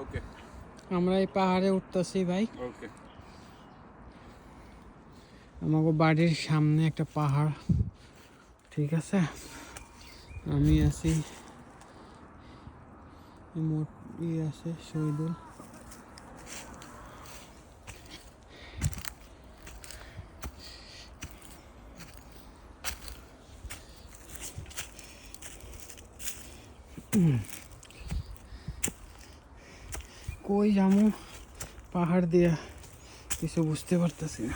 ওকে, আমরা এই পাহাড়ে উঠতেছি ভাই। ওকে। আমাকে বাড়ির সামনে একটা পাহাড়, ঠিক আছে। আমি আছি, আছে শহীদুল। কই যামু পাহাড় দিয়া কিছু বুঝতে পারতেছি না।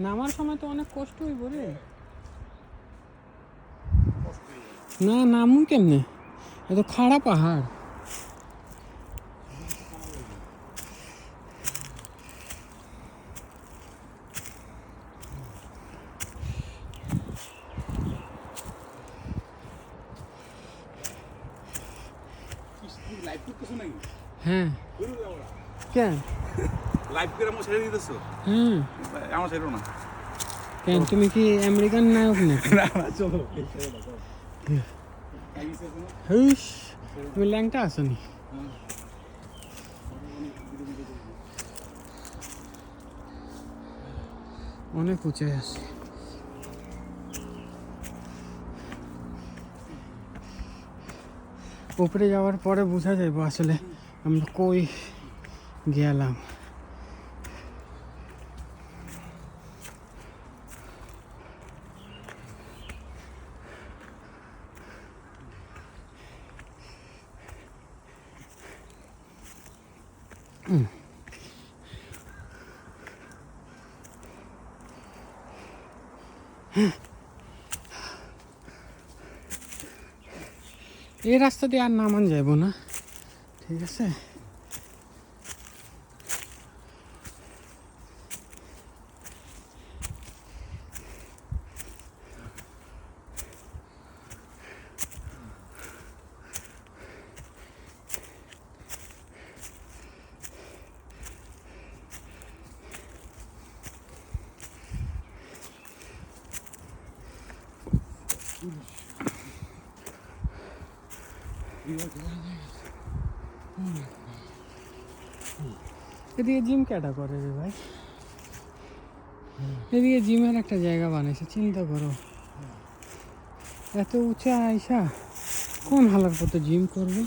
নামার সময় তো অনেক কষ্ট হইব রে। না নামু কেমনে, এত খাড়া পাহাড়। হ্যাঁ কেন লাইভ করে আমার ছেড়ে দিতেছো? হ্যাঁ আমার ছেড়ো না। কেন তুমি কি আমেরিকান নায়ক না? চলো, তুমি ল্যাংটা আসনি। অনেক উঁচাই আছে। উপরে যাওয়ার পরে বোঝা যাইব আসলে আমরা কই গেলাম। এই রাস্তা দিয়ে আর নামান যাইব না, ঠিক আছে। এদিকে জিম কেটা করে রে ভাই? এদিকে জিমের একটা জায়গা বানাইছে, চিন্তা করো। এত উঁচা আইসা কোন হালার পথে জিম করবে?